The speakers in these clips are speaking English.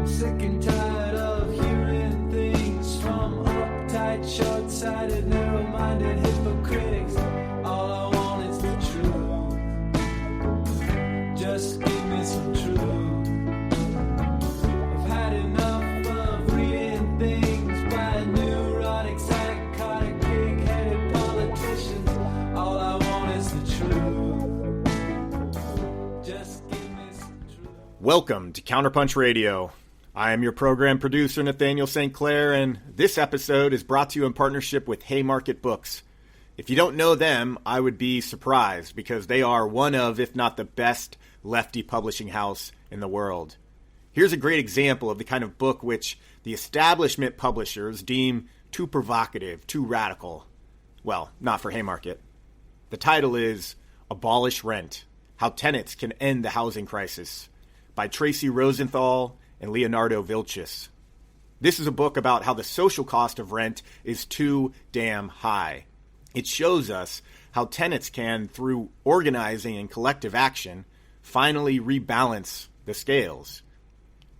Sick and tired of hearing things from uptight, short-sighted, narrow-minded hypocrites. All I want is the truth. Just give me some truth. I've had enough of reading things by neurotic, psychotic, pig-headed politicians. All I want is the truth. Just give me some truth. Welcome to CounterPunch Radio. I am your program producer, Nathaniel St. Clair, and this episode is brought to you in partnership with Haymarket Books. If you don't know them, I would be surprised because they are one of, if not the best, lefty publishing house in the world. Here's a great example of the kind of book which the establishment publishers deem too provocative, too radical. Well, not for Haymarket. The title is Abolish Rent: How Tenants Can End the Housing Crisis by Tracy Rosenthal and Leonardo Vilches. This is a book about how the social cost of rent is too damn high. It shows us how tenants can, through organizing and collective action, finally rebalance the scales.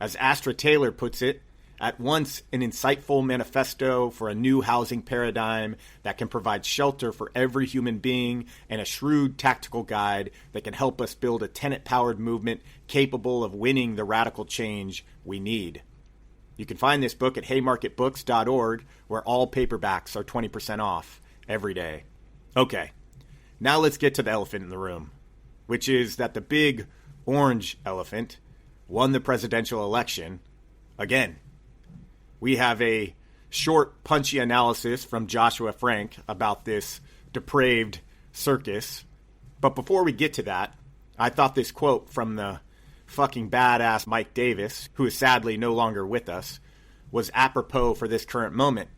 As Astra Taylor puts it, at once an insightful manifesto for a new housing paradigm that can provide shelter for every human being and a shrewd tactical guide that can help us build a tenant-powered movement capable of winning the radical change we need. You can find this book at haymarketbooks.org, where all paperbacks are 20% off every day. Okay, now let's get to the elephant in the room, which is that the big orange elephant won the presidential election again. We have a short, punchy analysis from Joshua Frank about this depraved circus. But before we get to that, I thought this quote from the fucking badass Mike Davis, who is sadly no longer with us, was apropos for this current moment,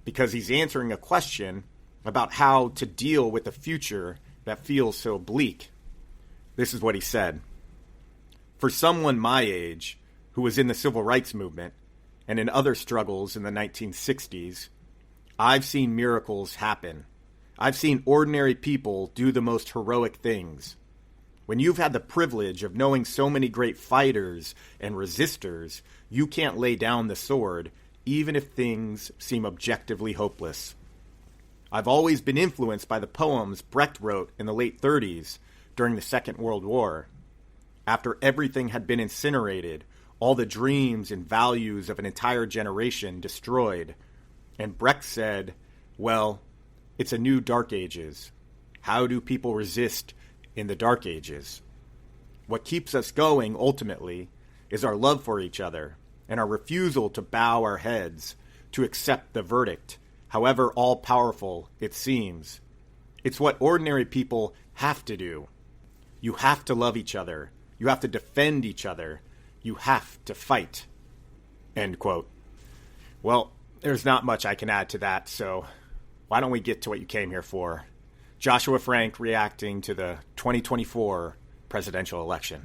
because he's answering a question about how to deal with a future that feels so bleak. This is what he said. For someone my age, who was in the civil rights movement, and in other struggles in the 1960s, I've seen miracles happen. I've seen ordinary people do the most heroic things. When you've had the privilege of knowing so many great fighters and resistors, you can't lay down the sword, even if things seem objectively hopeless. I've always been influenced by the poems Brecht wrote in the late 30s during the Second World War. After everything had been incinerated, all the dreams and values of an entire generation destroyed. And Brecht said, well, it's a new Dark Ages. How do people resist in the Dark Ages? What keeps us going, ultimately, is our love for each other and our refusal to bow our heads, to accept the verdict, however all-powerful it seems. It's what ordinary people have to do. You have to love each other. You have to defend each other. You have to fight. End quote. Well, there's not much I can add to that, so why don't we get to what you came here for? Joshua Frank reacting to the 2024 presidential election.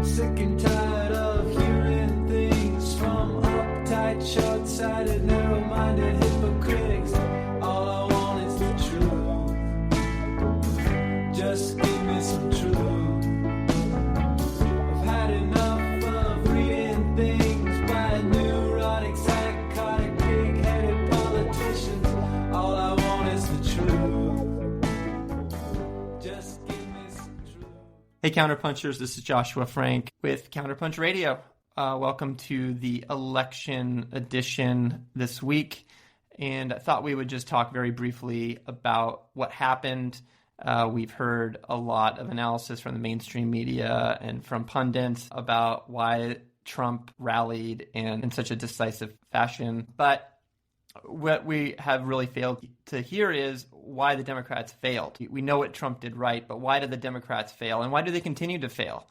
Sick and tired of hearing things from uptight, short-sighted, narrow-minded hypocrites. All I want is the truth. Just give me some truth. I've had enough of reading things by neurotic, psychotic, pig-headed politicians. All I want is the truth. Just give me some truth. Hey Counterpunchers, this is Joshua Frank with CounterPunch Radio. Welcome to the election edition this week. And I thought we would just talk very briefly about what happened. We've heard a lot of analysis from the mainstream media and from pundits about why Trump rallied in such a decisive fashion. But what we have really failed to hear is why the Democrats failed. We know what Trump did right, but why did the Democrats fail? And why do they continue to fail?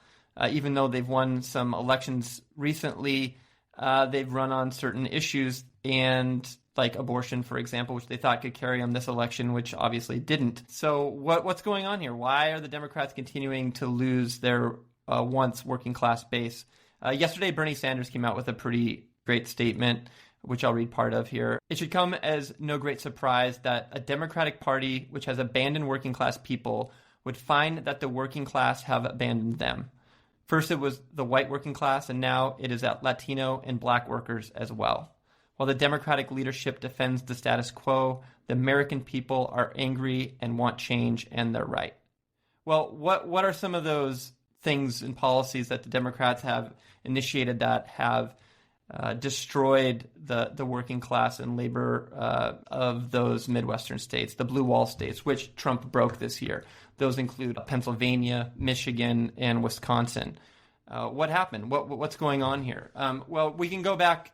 Even though they've won some elections recently, they've run on certain issues, and like abortion, for example, which they thought could carry on this election, which obviously didn't. So what's going on here? Why are the Democrats continuing to lose their once working class base? Yesterday, Bernie Sanders came out with a pretty great statement, which I'll read part of here. It should come as no great surprise that a Democratic Party which has abandoned working class people would find that the working class have abandoned them. First, it was the white working class, and now it is at Latino and black workers as well. While the Democratic leadership defends the status quo, the American people are angry and want change, and they're right. Well, what are some of those things and policies that the Democrats have initiated that have destroyed the working class and labor of those Midwestern states, the blue wall states, which Trump broke this year? Those include Pennsylvania, Michigan, and Wisconsin. What happened? What's going on here? Well, we can go back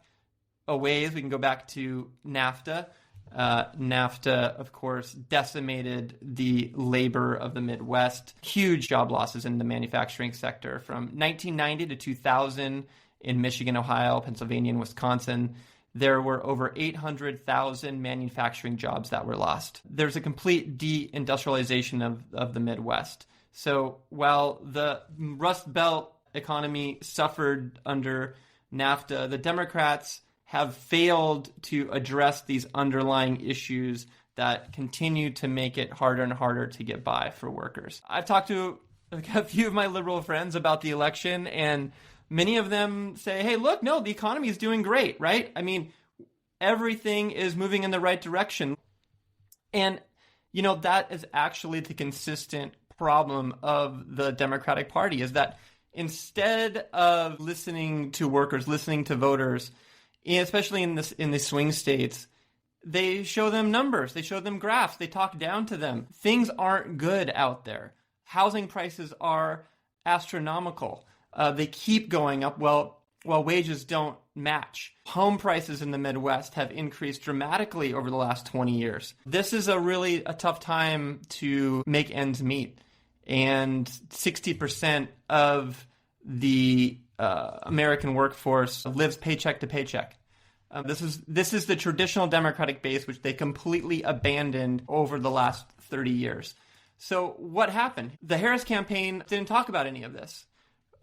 a ways. We can go back to NAFTA. NAFTA, of course, decimated the labor of the Midwest. Huge job losses in the manufacturing sector from 1990 to 2000 in Michigan, Ohio, Pennsylvania, and Wisconsin. There were over 800,000 manufacturing jobs that were lost. There's a complete deindustrialization of the Midwest. So while the Rust Belt economy suffered under NAFTA, the Democrats have failed to address these underlying issues that continue to make it harder and harder to get by for workers. I've talked to a few of my liberal friends about the election, and many of them say, hey, look, no, the economy is doing great, right? I mean, everything is moving in the right direction. And, that is actually the consistent problem of the Democratic Party, is that instead of listening to workers, listening to voters, especially in the swing states, they show them numbers, they show them graphs, they talk down to them. Things aren't good out there. Housing prices are astronomical. They keep going up while wages don't match. Home prices in the Midwest have increased dramatically over the last 20 years. This is a tough time to make ends meet. And 60% of the American workforce lives paycheck to paycheck. This is the traditional Democratic base, which they completely abandoned over the last 30 years. So what happened? The Harris campaign didn't talk about any of this.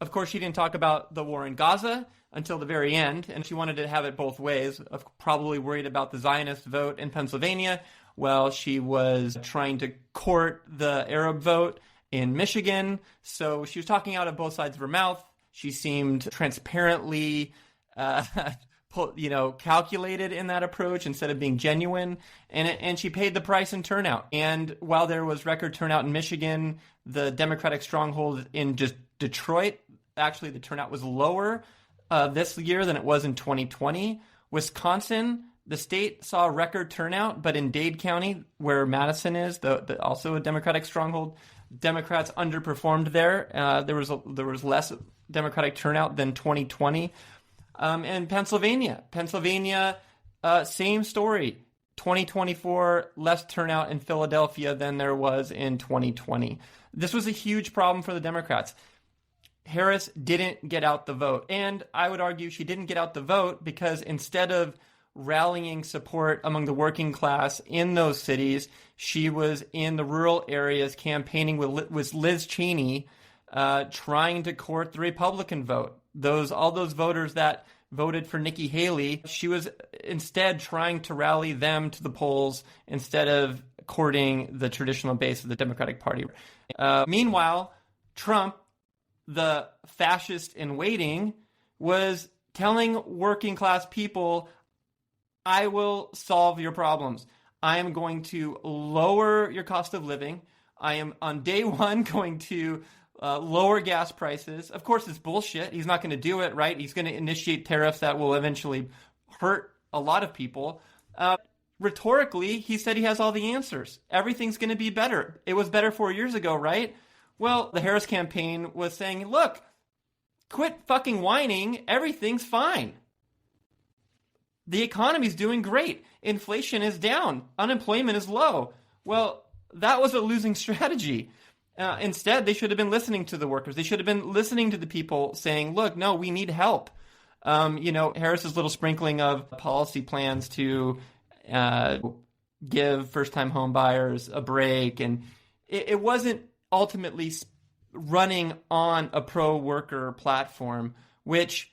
Of course, she didn't talk about the war in Gaza until the very end, and she wanted to have it both ways, probably worried about the Zionist vote in Pennsylvania, while she was trying to court the Arab vote in Michigan. So she was talking out of both sides of her mouth. She seemed transparently calculated in that approach instead of being genuine, and she paid the price in turnout. And while there was record turnout in Michigan, the Democratic stronghold in just Detroit, actually the turnout was lower this year than it was in 2020. Wisconsin, the state saw a record turnout, but in Dade County, where Madison is, also a Democratic stronghold, Democrats underperformed there. There was less Democratic turnout than 2020. And Pennsylvania, same story. 2024, less turnout in Philadelphia than there was in 2020. This was a huge problem for the Democrats. Harris didn't get out the vote. And I would argue she didn't get out the vote because instead of rallying support among the working class in those cities, she was in the rural areas campaigning with Liz Cheney, trying to court the Republican vote. All those voters that voted for Nikki Haley, she was instead trying to rally them to the polls instead of courting the traditional base of the Democratic Party. Meanwhile, Trump, the fascist in waiting, was telling working class people, I will solve your problems. I am going to lower your cost of living. I am on day one going to lower gas prices. Of course, it's bullshit. He's not going to do it, right? He's going to initiate tariffs that will eventually hurt a lot of people. Rhetorically, he said he has all the answers. Everything's going to be better. It was better 4 years ago, right? Well, the Harris campaign was saying, look, quit fucking whining. Everything's fine. The economy's doing great. Inflation is down. Unemployment is low. Well, that was a losing strategy. Instead, they should have been listening to the workers. They should have been listening to the people saying, look, no, we need help. Harris's little sprinkling of policy plans to give first-time home buyers a break, and it wasn't ultimately running on a pro-worker platform, which,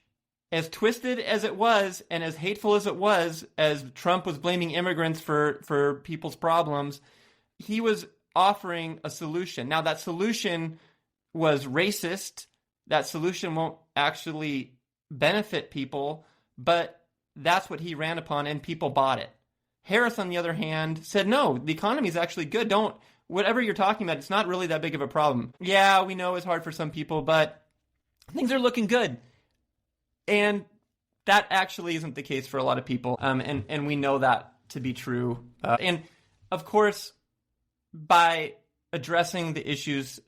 as twisted as it was and as hateful as it was, as Trump was blaming immigrants for people's problems, he was offering a solution. Now, that solution was racist that solution won't actually benefit people, but that's what he ran upon, and people bought it. Harris, on the other hand, said, no, the economy is actually good. Whatever you're talking about, it's not really that big of a problem. Yeah, we know it's hard for some people, but things are looking good. And that actually isn't the case for a lot of people. And we know that to be true. And of course, by addressing the issues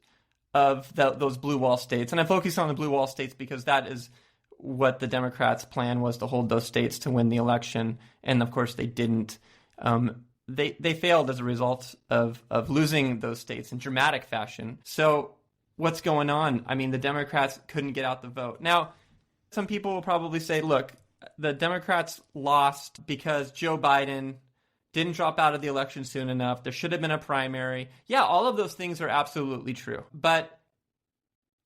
of those blue wall states, and I focus on the blue wall states because that is what the Democrats' plan was, to hold those states to win the election. And of course they didn't. They failed as a result of losing those states in dramatic fashion. So what's going on? I mean, the Democrats couldn't get out the vote. Now, some people will probably say, look, the Democrats lost because Joe Biden didn't drop out of the election soon enough. There should have been a primary. Yeah, all of those things are absolutely true. But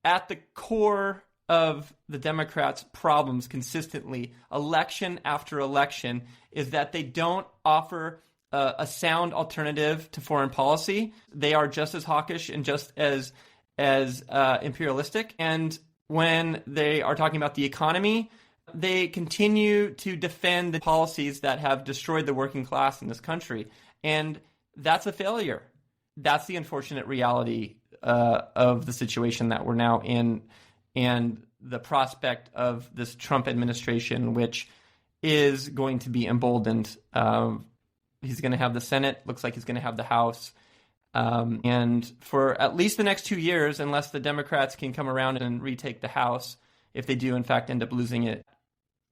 at the core of the Democrats' problems consistently, election after election, is that they don't offer a sound alternative to foreign policy. They are just as hawkish and just as imperialistic. And when they are talking about the economy, they continue to defend the policies that have destroyed the working class in this country. And that's a failure. That's the unfortunate reality of the situation that we're now in, and the prospect of this Trump administration, which is going to be emboldened. He's going to have the Senate. Looks like he's going to have the House. And for at least the next 2 years, unless the Democrats can come around and retake the House, if they do, in fact, end up losing it,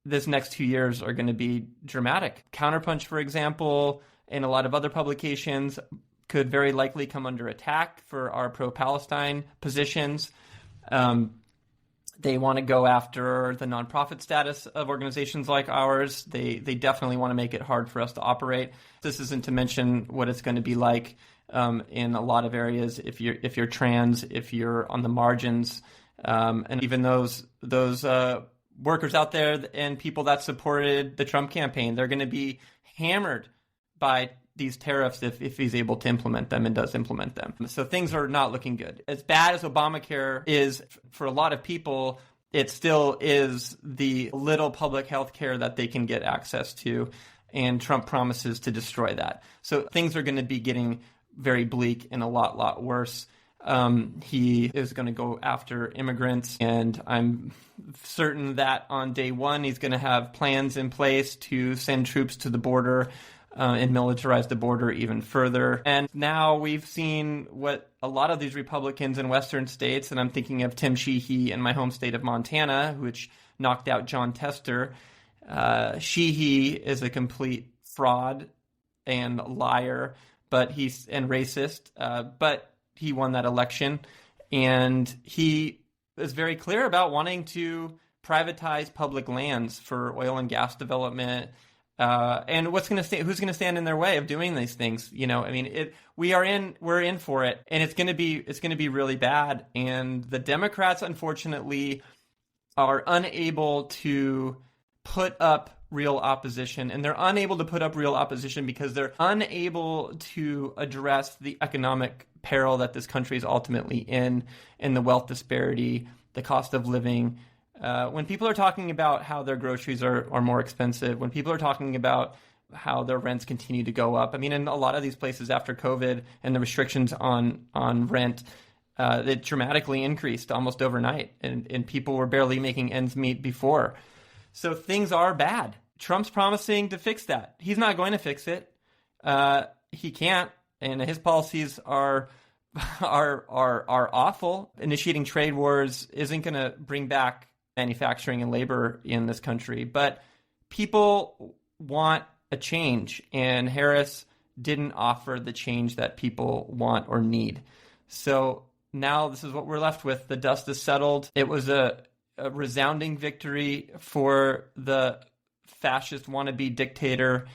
this next 2 years are going to be dramatic. CounterPunch, for example, and a lot of other publications could very likely come under attack for our pro-Palestine positions. They want to go after the nonprofit status of organizations like ours. They definitely want to make it hard for us to operate. This isn't to mention what it's going to be like in a lot of areas if you're trans, if you're on the margins, and even those workers out there and people that supported the Trump campaign. They're going to be hammered by these tariffs if he's able to implement them and does implement them. So things are not looking good. As bad as Obamacare is for a lot of people, it still is the little public health care that they can get access to, and Trump promises to destroy that. So things are going to be getting very bleak and a lot worse. He is going to go after immigrants, and I'm certain that on day one he's going to have plans in place to send troops to the border and militarize the border even further. And now we've seen what a lot of these Republicans in Western states, and I'm thinking of Tim Sheehy in my home state of Montana, which knocked out John Tester. Sheehy is a complete fraud and liar, and racist, but he won that election, and he is very clear about wanting to privatize public lands for oil and gas development. And who's going to stand in their way of doing these things? You know, I mean, we're in for it, and it's going to be really bad. And the Democrats, unfortunately, are unable to put up real opposition, and they're unable to put up real opposition because they're unable to address the economic peril that this country is ultimately in the wealth disparity, the cost of living. When people are talking about how their groceries are more expensive, when people are talking about how their rents continue to go up, I mean, in a lot of these places after COVID and the restrictions on rent, it dramatically increased almost overnight, and people were barely making ends meet before. So things are bad. Trump's promising to fix that. He's not going to fix it. He can't, and his policies are awful. Initiating trade wars isn't going to bring back manufacturing and labor in this country, but people want a change, and Harris didn't offer the change that people want or need. So now this is what we're left with. The dust is settled. It was a resounding victory for the fascist wannabe dictator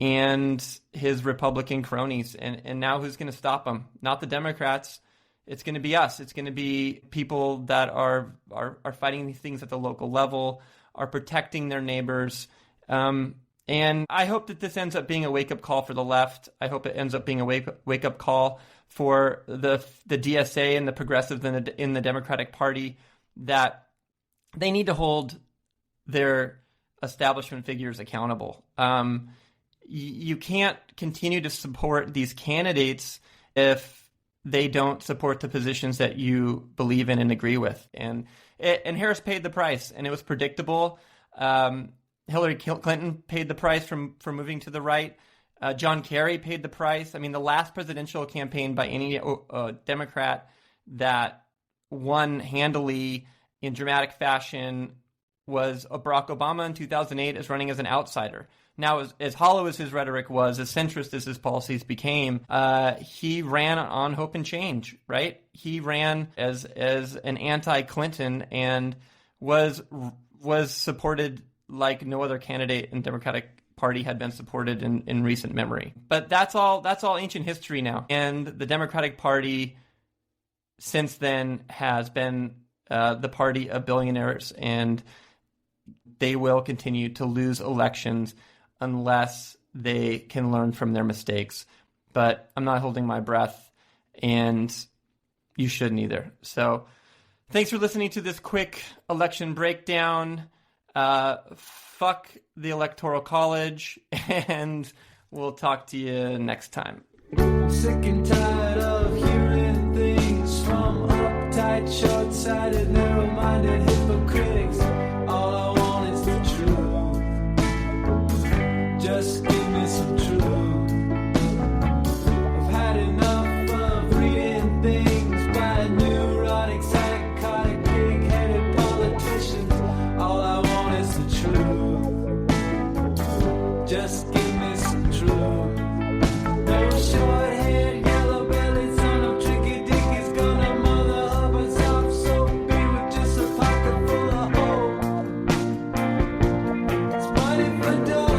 and his Republican cronies. And now who's going to stop them? Not the Democrats. It's going to be us. It's going to be people that are fighting these things at the local level, are protecting their neighbors. And I hope that this ends up being a wake-up call for the left. I hope it ends up being a wake-up call for the DSA and the progressives in the Democratic Party, that they need to hold their establishment figures accountable. You can't continue to support these candidates if they don't support the positions that you believe in and agree with. And Harris paid the price, and it was predictable. Hillary Clinton paid the price for moving to the right. John Kerry paid the price. I mean, the last presidential campaign by any Democrat that won handily in dramatic fashion was Barack Obama in 2008 as running as an outsider. Now, as hollow as his rhetoric was, as centrist as his policies became, he ran on hope and change, right? He ran as an anti-Clinton and was supported like no other candidate in the Democratic Party had been supported in recent memory. But that's all ancient history now. And the Democratic Party since then has been the party of billionaires, and they will continue to lose elections unless they can learn from their mistakes. But I'm not holding my breath, and you shouldn't either. So thanks for listening to this quick election breakdown. Fuck the Electoral College, and we'll talk to you next time. Sick and tired of hearing things from uptight, short-sighted, narrow-minded hypocrites. All I want is the truth. Just give me some truth. I've had enough of reading things by neurotic, psychotic, pig-headed politicians. All I want is the truth. Just give me some truth. No short-haired, yellow-bellied son of tricky dick is gonna mother up a soft soap bee with just a pocket full of hope. It's money for dogs.